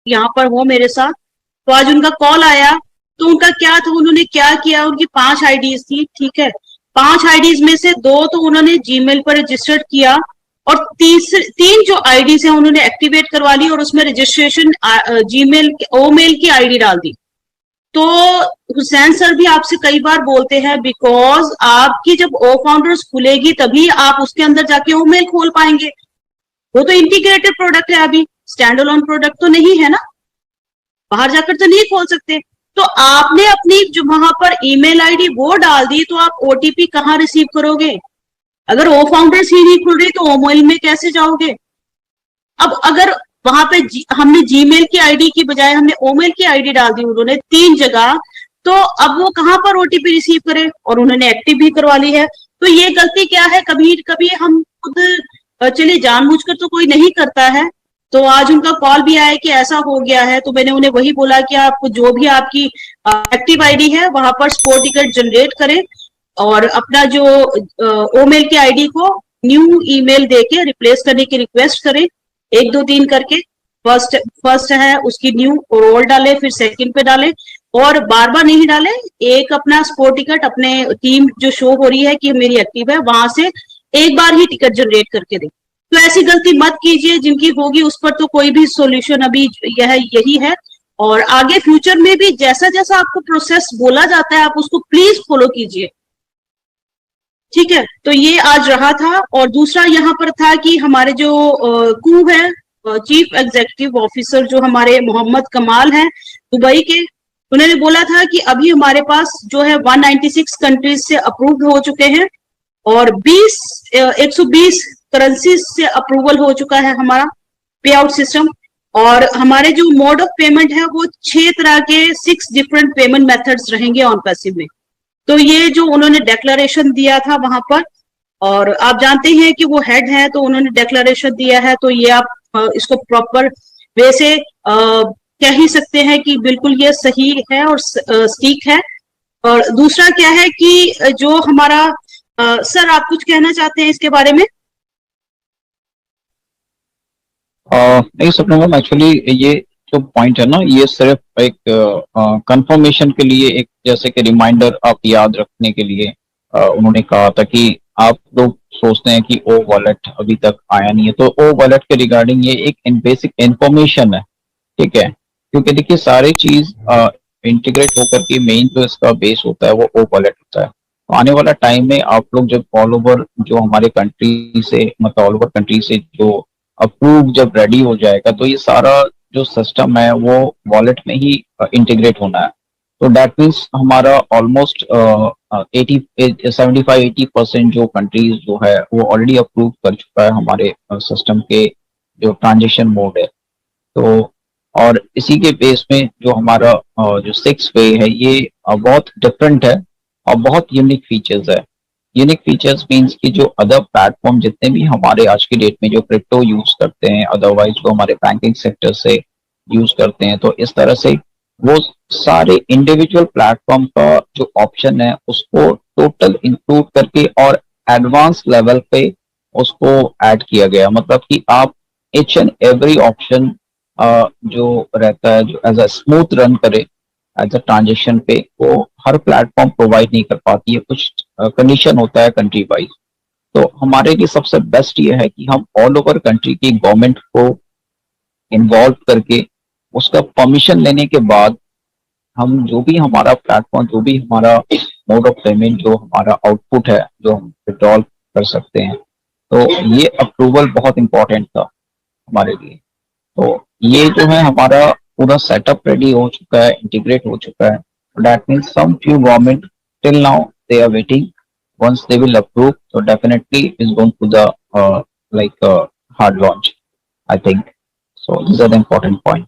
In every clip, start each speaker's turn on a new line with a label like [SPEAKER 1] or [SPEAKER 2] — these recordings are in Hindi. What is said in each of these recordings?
[SPEAKER 1] यहाँ पर हो मेरे साथ। तो आज उनका कॉल आया, तो उनका क्या था, उन्होंने क्या किया, उनकी 5 आईडीज थी, ठीक है। 5 आईडीज में से 2 तो उन्होंने जीमेल पर रजिस्टर्ड किया, और 3 जो आईडीज है उन्होंने एक्टिवेट करवा ली, और उसमें रजिस्ट्रेशन जीमेल ओमेल की आईडी डाल दी। तो हुसैन सर भी आपसे कई बार बोलते हैं, बिकॉज आपकी जब ओ फाउंडर्स खुलेगी तभी आप उसके अंदर जाके ओमेल खोल पाएंगे। वो तो इंटीग्रेटेड प्रोडक्ट है, अभी स्टैंड अलोन प्रोडक्ट तो नहीं है ना, बाहर जाकर तो नहीं खोल सकते। तो आपने अपनी जो वहां पर ईमेल आईडी वो डाल दी, तो आप ओटीपी कहां रिसीव करोगे? अगर ओ फाउंडर्स ही नहीं खुल रही तो ओमेल में कैसे जाओगे? अब अगर वहां पे हमने जीमेल की आईडी की बजाय हमने ओमेल की आईडी डाल दी उन्होंने 3 जगह, तो अब वो कहां पर ओटीपी रिसीव करे? और उन्होंने एक्टिव भी करवा ली है। तो ये गलती क्या है, कभी कभी हम खुद, चलिए जानबूझकर तो कोई नहीं करता है। तो आज उनका कॉल भी आया कि ऐसा हो गया है, तो मैंने उन्हें वही बोला कि आप जो भी आपकी एक्टिव आईडी है वहां पर स्पोर्ट टिकट जनरेट करें, और अपना जो ओमेल की आईडी को न्यू ईमेल देके रिप्लेस करने की रिक्वेस्ट करें, 1 2 3 करके। फर्स्ट है उसकी न्यू रोल डाले, फिर सेकंड पे डाले, और बार बार नहीं डाले। एक अपना स्पोर्ट टिकट अपने टीम जो शो हो रही है कि मेरी एक्टिव है, वहां से एक बार ही टिकट जनरेट करके दे। तो ऐसी गलती मत कीजिए, जिनकी होगी उस पर तो कोई भी सॉल्यूशन अभी यही है। और आगे फ्यूचर में भी जैसा जैसा आपको प्रोसेस बोला जाता है आप उसको प्लीज फॉलो कीजिए, ठीक है। तो ये आज रहा था। और दूसरा यहाँ पर था कि हमारे जो कू है, चीफ एग्जीक्यूटिव ऑफिसर जो हमारे मोहम्मद कमाल हैं दुबई के, उन्होंने बोला था कि अभी हमारे पास जो है 196 कंट्रीज से अप्रूव्ड हो चुके हैं, और 120 करेंसीज से अप्रूवल हो चुका है हमारा पे आउट सिस्टम। और हमारे जो मोड ऑफ पेमेंट है वो 6 तरह के 6 डिफरेंट पेमेंट मेथड्स रहेंगे ऑन पैसिव में। तो ये जो उन्होंने डेक्लेरेशन दिया था वहां पर, और आप जानते हैं कि वो हेड है तो उन्होंने डेक्लेरेशन दिया है, तो ये आप इसको प्रॉपर वे से कह ही सकते हैं कि बिल्कुल ये सही है और ठीक है। और दूसरा क्या है कि जो हमारा सर आप कुछ कहना चाहते हैं इसके बारे में?
[SPEAKER 2] नहीं सपना मैम, एक्चुअली ये जो पॉइंट है ना, ये सिर्फ एक कंफर्मेशन के लिए, एक जैसे कि रिमाइंडर आप याद रखने के लिए उन्होंने कहा था कि आप लोग सोचते हैं कि ओ वॉलेट अभी तक आया नहीं है, तो ओ वॉलेट के रिगार्डिंग ये एक बेसिक इंफॉर्मेशन है, ठीक है। क्योंकि देखिए सारी चीज इंटीग्रेट होकर के मेन जो इसका बेस होता है वो ओ वॉलेट होता है। तो आने वाला टाइम में आप लोग जब ऑल ओवर जो हमारे कंट्री से, मतलब ऑल ओवर कंट्री से जो अप्रूव जब रेडी हो जाएगा, तो ये सारा जो सिस्टम है वो वॉलेट में ही इंटीग्रेट होना है। तो दैट मीन्स हमारा ऑलमोस्ट 75-80% जो कंट्रीज जो है वो ऑलरेडी अप्रूव कर चुका है हमारे सिस्टम के जो ट्रांजेक्शन मोड है। तो और इसी के बेस में जो हमारा जो 6 वे है ये बहुत डिफरेंट है और बहुत यूनिक फीचर्स है। यूनिक फीचर्स मीन्स कि जो अदर प्लेटफॉर्म जितने भी हमारे आज की डेट में जो क्रिप्टो यूज करते हैं, अदरवाइज जो हमारे बैंकिंग सेक्टर से यूज करते हैं, तो इस तरह से वो सारे इंडिविजुअल प्लेटफॉर्म का जो ऑप्शन है उसको टोटल इंक्लूड करके और एडवांस लेवल पे उसको ऐड किया गया। मतलब कि आप ईच एंड एवरी ऑप्शन जो रहता है, जो एज अ स्मूथ रन करे एज अ ट्रांजेक्शन पे, वो हर प्लेटफॉर्म प्रोवाइड नहीं कर पाती है, कुछ कंडीशन होता है कंट्री वाइज। तो हमारे लिए सबसे बेस्ट ये है कि हम ऑल ओवर कंट्री की गवर्नमेंट को इन्वॉल्व करके उसका परमिशन लेने के बाद हम जो भी हमारा प्लेटफॉर्म, जो भी हमारा मोड ऑफ पेमेंट, जो हमारा आउटपुट है, जो हम विड्रॉल कर सकते हैं, तो ये अप्रूवल बहुत इंपॉर्टेंट था हमारे लिए। तो ये जो है हमारा पूरा सेटअप रेडी हो चुका है, इंटीग्रेट हो चुका है। That means some few government till now they are waiting, once they will approve, so definitely is going to the like hard launch, I think. So these are the important point.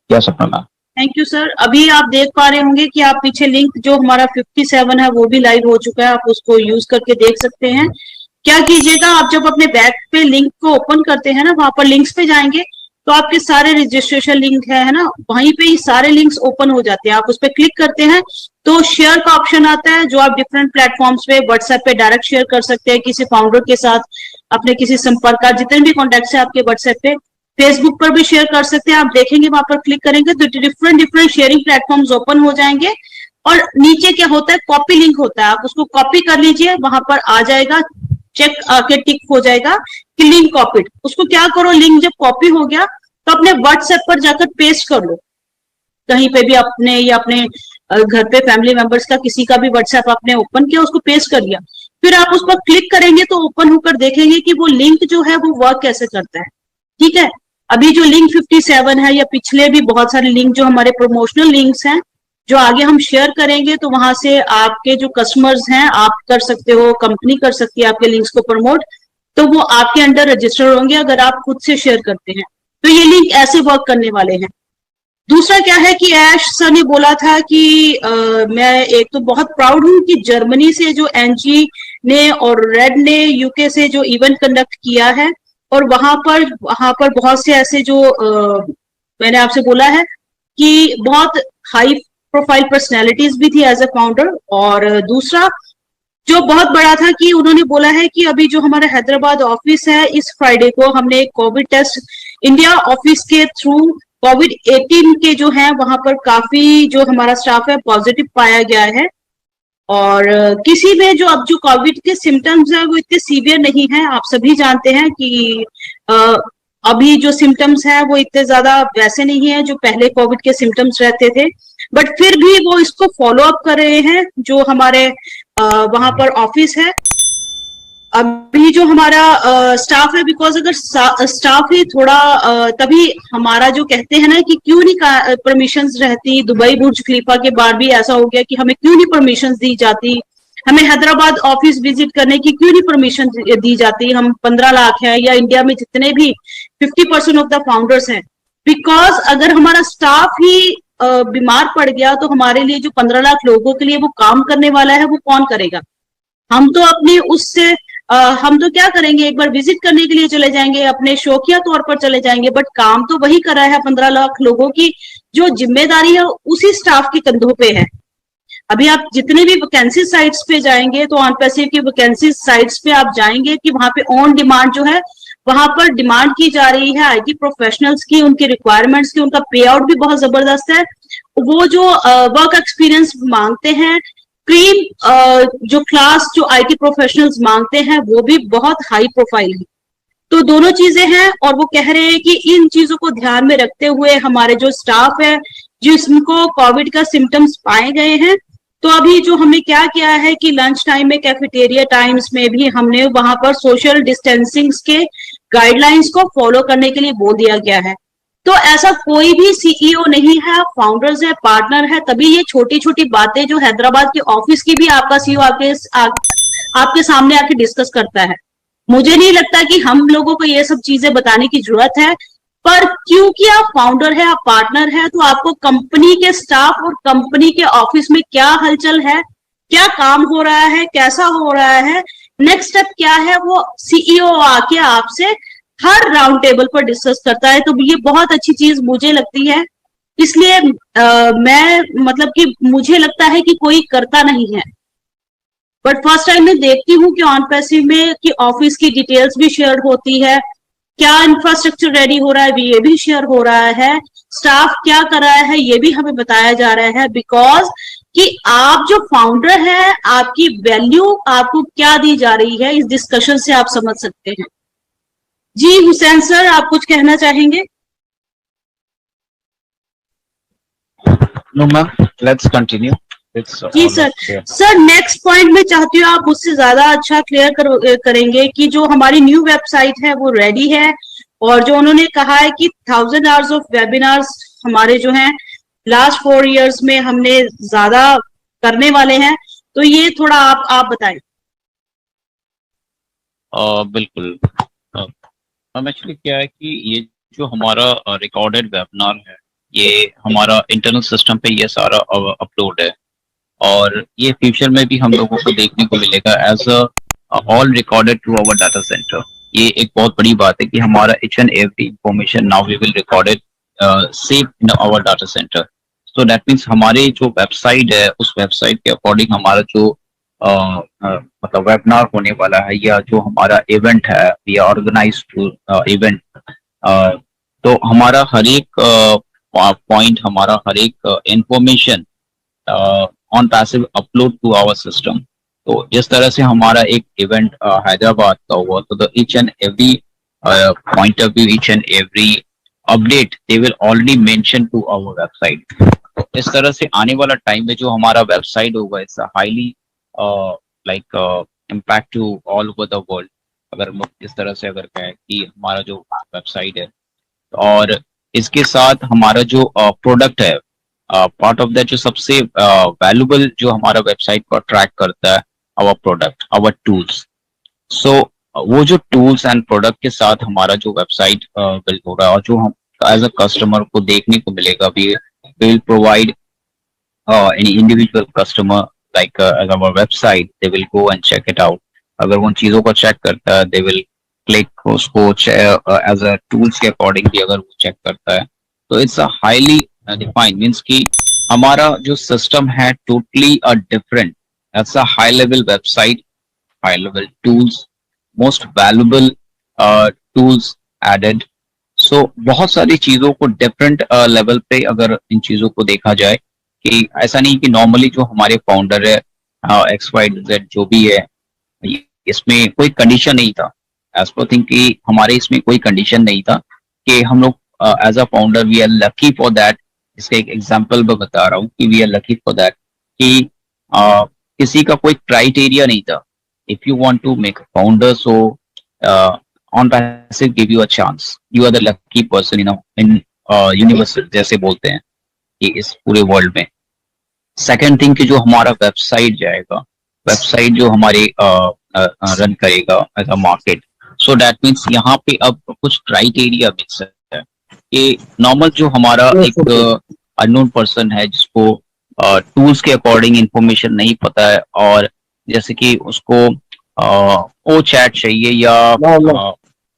[SPEAKER 2] Yes, Aparna.
[SPEAKER 1] Thank you sir. अभी आप देख पा रहे होंगे कि आप पीछे लिंक जो हमारा 57 है वो भी लाइव हो चुका है, आप उसको यूज करके देख सकते हैं। क्या कीजिएगा, आप जब अपने बैक पे लिंक को ओपन करते हैं ना, वहां पर लिंक्स पे जाएंगे तो आपके सारे रजिस्ट्रेशन लिंक है ना, वहीं पे ही सारे लिंक्स ओपन हो जाते हैं। आप उस पर क्लिक करते हैं तो शेयर का ऑप्शन आता है, जो आप डिफरेंट प्लेटफॉर्म्स पे, व्हाट्सएप पे डायरेक्ट शेयर कर सकते हैं किसी फाउंडर के साथ, अपने किसी संपर्क का, जितने भी कॉन्टेक्ट है आपके व्हाट्सएप पे फेसबुक पर भी शेयर कर सकते हैं। आप देखेंगे वहां पर क्लिक करेंगे तो डिफरेंट शेयरिंग प्लेटफॉर्म्स ओपन हो जाएंगे और नीचे क्या होता है, कॉपी लिंक होता है, आप उसको कॉपी कर लीजिए, वहां पर आ जाएगा, चेक आके टिक हो जाएगा कि लिंक कॉपीड। उसको क्या करो, लिंक जब कॉपी हो गया तो अपने व्हाट्सएप पर जाकर पेस्ट कर लो, कहीं पे भी अपने या अपने घर पे फैमिली मेंबर्स का किसी का भी व्हाट्सएप आपने ओपन किया, उसको पेस्ट कर लिया, फिर आप उस पर क्लिक करेंगे तो ओपन होकर देखेंगे कि वो लिंक जो है वो वर्क कैसे करता है। ठीक है, अभी जो लिंक 57 है या पिछले भी बहुत सारे लिंक जो हमारे प्रमोशनल लिंक्स हैं जो आगे हम शेयर करेंगे, तो वहां से आपके जो कस्टमर्स हैं आप कर सकते हो, कंपनी कर सकती है आपके लिंक्स को प्रमोट, तो वो आपके अंडर रजिस्टर होंगे अगर आप खुद से शेयर करते हैं। तो ये लिंक ऐसे वर्क करने वाले हैं। दूसरा क्या है कि ऐश सर ने बोला था कि मैं एक तो बहुत प्राउड हूं कि जर्मनी से जो एनजी ने और रेड ने यूके से जो इवेंट कंडक्ट किया है, और वहां पर बहुत से ऐसे जो मैंने आपसे बोला है कि बहुत हाई प्रोफाइल पर्सनैलिटीज भी थी एज ए फाउंडर। और दूसरा जो बहुत बड़ा था कि उन्होंने बोला है कि अभी जो हमारा हैदराबाद ऑफिस है, इस फ्राइडे को हमने कोविड टेस्ट इंडिया ऑफिस के थ्रू कोविड-18 के जो है वहां पर काफी जो हमारा स्टाफ है पॉजिटिव पाया गया है। और किसी में जो अब जो कोविड के सिम्टम्स है वो इतने सीवियर नहीं है, आप सभी जानते हैं कि अभी जो सिम्टम्स है वो इतने ज्यादा वैसे नहीं है जो पहले कोविड के सिम्टम्स रहते थे, बट फिर भी वो इसको फॉलो अप कर रहे हैं जो हमारे वहां पर ऑफिस है। अभी जो हमारा स्टाफ है, बिकॉज अगर स्टाफ ही थोड़ा तभी हमारा जो कहते हैं ना कि क्यों नहीं परमिशंस रहती, दुबई बुर्ज खलीफा के बाद भी ऐसा हो गया कि हमें क्यों नहीं परमिशंस दी जाती, हमें हैदराबाद ऑफिस विजिट करने की क्यों नहीं परमिशन दी जाती, हम 15 लाख है या इंडिया में जितने भी 50% ऑफ द फाउंडर्स हैं, बिकॉज अगर हमारा स्टाफ ही बीमार पड़ गया तो हमारे लिए जो 15 लाख लोगों के लिए वो काम करने वाला है वो कौन करेगा। हम तो अपनी उससे हम तो क्या करेंगे, एक बार विजिट करने के लिए चले जाएंगे, अपने शौकिया तौर पर चले जाएंगे, बट काम तो वही कर रहा है। 15 लाख लोगों की जो जिम्मेदारी है उसी स्टाफ के कंधों पे है। अभी आप जितने भी वैकेंसी साइट्स पे जाएंगे तो ऑन पैसिव की वैकेंसी साइट्स पे आप जाएंगे कि वहां पे ऑन डिमांड जो है वहां पर डिमांड की जा रही है आईटी प्रोफेशनल्स की, उनकी रिक्वायरमेंट्स की, उनका पे आउट भी बहुत जबरदस्त है। वो जो वर्क एक्सपीरियंस मांगते हैं, क्रीम जो क्लास जो आईटी प्रोफेशनल्स मांगते हैं वो भी बहुत हाई प्रोफाइल है। तो दोनों चीजें हैं और वो कह रहे हैं कि इन चीजों को ध्यान में रखते हुए हमारे जो स्टाफ है जिसको कोविड का सिम्टम्स पाए गए हैं, तो अभी जो हमने क्या किया है कि लंच टाइम में, कैफेटेरिया टाइम्स में भी हमने वहां पर सोशल डिस्टेंसिंग के गाइडलाइंस को फॉलो करने के लिए बोल दिया गया है। तो ऐसा कोई भी सीईओ नहीं है, फाउंडर्स है, पार्टनर है, तभी ये छोटी छोटी बातें जो हैदराबाद के ऑफिस की भी आपका सीईओ आपके सामने आके डिस्कस करता है। मुझे नहीं लगता कि हम लोगों को ये सब चीजें बताने की जरूरत है, पर क्योंकि आप फाउंडर है, आप पार्टनर है, तो आपको कंपनी के स्टाफ और कंपनी के ऑफिस में क्या हलचल है, क्या काम हो रहा है, कैसा हो रहा है, नेक्स्ट स्टेप क्या है, वो सीईओ आके आपसे हर राउंड टेबल पर डिस्कस करता है। तो ये बहुत अच्छी चीज मुझे लगती है, इसलिए मैं मतलब कि मुझे लगता है कि कोई करता नहीं है, बट फर्स्ट टाइम मैं देखती हूँ कि ऑन पैसिव में कि ऑफिस की डिटेल्स भी शेयर होती है, क्या इंफ्रास्ट्रक्चर रेडी हो रहा है ये भी शेयर हो रहा है, स्टाफ क्या कर रहा है ये भी हमें बताया जा रहा है, बिकॉज कि आप जो फाउंडर है आपकी वैल्यू आपको क्या दी जा रही है इस डिस्कशन से आप समझ सकते हैं। जी हुसैन सर, आप कुछ कहना चाहेंगे?
[SPEAKER 2] No ma'am, let's continue.
[SPEAKER 1] जी सर। सर नेक्स्ट पॉइंट में चाहती हूँ आप मुझसे ज्यादा अच्छा क्लियर करेंगे कि जो हमारी न्यू वेबसाइट है वो रेडी है, और जो उन्होंने कहा है कि 1000 आवर्स ऑफ वेबिनार्स हमारे जो हैं लास्ट 4 इयर्स में हमने ज्यादा करने वाले हैं, तो ये थोड़ा आप बताएं।
[SPEAKER 2] बिल्कुल मैम, एक्चुअली क्या है कि ये जो हमारा रिकॉर्डेड वेबिनार है ये हमारा इंटरनल सिस्टम पे ये सारा अपलोड है, और ये फ्यूचर में भी हम लोगों को देखने को मिलेगा as all recorded to our data centre. ये एक बहुत बड़ी बात है कि हमारा each and every information now we will record it saved in our data center. So that means हमारे जो वेबसाइट है उस वेबसाइट के अकॉर्डिंग हमारा जो मतलब वेबिनार होने वाला है या जो हमारा इवेंट है या ऑर्गेनाइज्ड इवेंट तो हमारा हर एक पॉइंट, हमारा हर एक information OnPassive upload to our system. तो जिस तरह से हमारा एक इवेंट हैदराबाद का हुआ, तो the each and every point of view, each and every update they will already mention to our website. तो इस तरह से आने वाला टाइम में जो हमारा वेबसाइट होगा, it's highly like impact to all over the world. अगर हम इस तरह से अगर कहें कि हमारा जो वेबसाइट है, और इसके साथ हमारा जो प्रोडक्ट है, पार्ट ऑफ दैट जो सबसे वैल्यूबल जो हमारा वेबसाइट को अट्रैक्ट करता है, आवर प्रोडक्ट, आवर टूल्स। सो वो जो टूल्स एंड प्रोडक्ट के साथ हमारा जो वेबसाइट बिल्ड हो रहा है, और जो हम एज अ कस्टमर को देखने को मिलेगा, we will provide any individual customer like as our website, they will go and check it out। अगर वो उन चीजों को चेक करता है, they will click उसको as a tools के अकॉर्डिंग भी अगर वो चेक करता है, तो it's a highly defined, means कि हमारा जो सिस्टम है totally a different. That's a high level website, high level tools, most valuable tools added. So बहुत सारी चीजों को डिफरेंट लेवल पे अगर इन चीजों को देखा जाए, कि ऐसा नहीं कि नॉर्मली जो हमारे फाउंडर है एक्स वाई जेड जो भी है, इसमें कोई कंडीशन नहीं था। एज पर थिंक कि हमारे इसमें कोई कंडीशन नहीं था कि हम लोग as a founder we are lucky for that. इसका एक एग्जांपल मैं बता रहा हूँ कि we are lucky for that कि किसी का कोई क्राइटेरिया नहीं था। If you want to make a founder, so OnPassive give you a chance, you are the lucky person in universe जैसे बोलते हैं कि इस पूरे वर्ल्ड में। सेकेंड थिंग कि जो हमारा वेबसाइट जाएगा, वेबसाइट जो हमारे रन करेगा as a market, so that means यहाँ पे अब कुछ क्राइटेरिया मिक्स है कि नॉर्मल जो हमारा एक अननोन पर्सन है जिसको टूल्स के अकॉर्डिंग इंफॉर्मेशन नहीं पता है, और जैसे कि उसको ओ चैट चाहिए या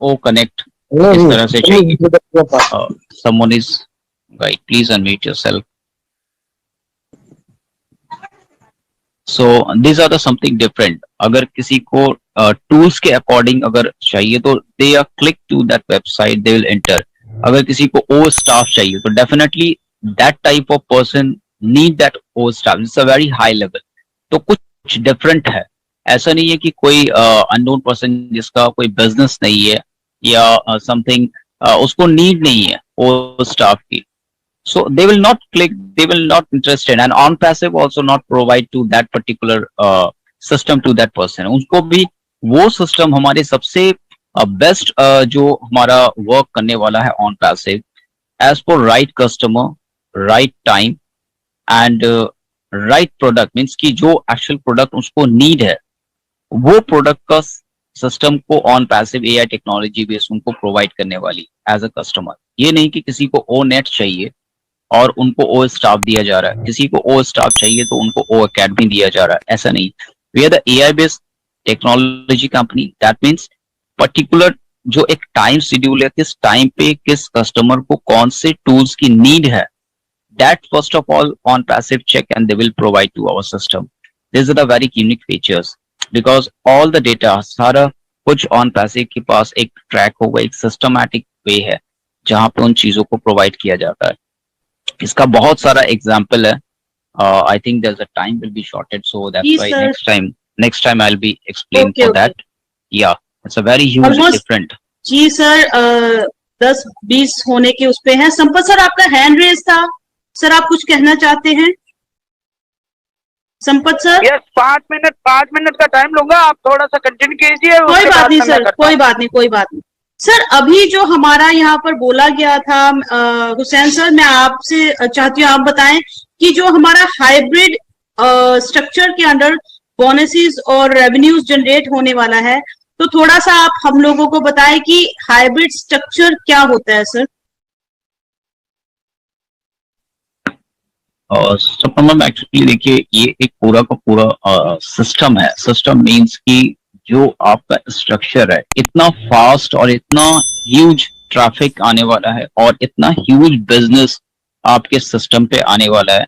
[SPEAKER 2] ओ कनेक्ट इस तरह से चाहिए। Someone is right, please unmute yourself. So this are the something different. अगर किसी को टूल्स के अकॉर्डिंग अगर चाहिए तो they are click to that website, they will enter. अगर किसी को ओ स्टाफ चाहिए तो definitely that type of person need that o staff, it's a very high level. तो कुछ डिफरेंट है, ऐसा नहीं है कि कोई अननोन पर्सन जिसका कोई बिजनेस नहीं है या समथिंग उसको नीड नहीं है ओ स्टाफ की, so they will not click, they will not interested, and on passive also not provide to that particular system to that person। उसको भी वो सिस्टम हमारे सबसे बेस्ट जो हमारा वर्क करने वाला है OnPassive, as per right customer, right time and right product, means कि जो एक्चुअल प्रोडक्ट उसको नीड है, वो प्रोडक्ट का सिस्टम को on passive AI technology base उनको प्रोवाइड करने वाली एज अ कस्टमर। ये नहीं कि किसी को ओ नेट चाहिए और उनको ओ स्टाफ दिया जा रहा है, किसी को ओ स्टाफ चाहिए तो उनको ओ अकेडमी दिया जा रहा है, ऐसा नहीं। We are the AI based technology company, that means particular जो एक टाइम शेड्यूल है, किस टाइम पे किस कस्टमर को कौन से टूल्स की नीड है, that first of all OnPassive check and they will provide to our system. This is the very unique features, because all the data सारा कुछ ऑन पैसिव के पास एक ट्रैक होगा, एक सिस्टमैटिक वे है जहां पे उन चीजों को प्रोवाइड किया जाता है। इसका बहुत सारा एग्जाम्पल है। I think there is a time will be shorted, so that's why next time I will be explain for that. Yeah it's a very huge different.
[SPEAKER 1] जी सर, 10-20 होने के उस पे हैं। संपत सर आपका हैंड रेज था, सर आप कुछ कहना चाहते हैं? संपत सर?
[SPEAKER 3] यस, 5 मिनट का टाइम लूंगा, आप थोड़ा सा कंटिन्यू कीजिए।
[SPEAKER 1] कोई बात नहीं सर, कोई बात नहीं सर। अभी जो हमारा यहाँ पर बोला गया था, हुसैन सर मैं आपसे चाहती हूँ आप बताएं कि जो हमारा हाइब्रिड स्ट्रक्चर के अंडर बोनसेस और रेवेन्यूज जनरेट होने वाला है, तो थोड़ा सा आप हम लोगों को बताएं कि हाइब्रिड स्ट्रक्चर क्या होता है सर?
[SPEAKER 2] मैम एक्चुअली देखिए, ये एक पूरा का पूरा सिस्टम है। सिस्टम मीन्स कि जो आपका स्ट्रक्चर है, इतना फास्ट और इतना ह्यूज ट्रैफिक आने वाला है और इतना ह्यूज बिजनेस आपके सिस्टम पे आने वाला है।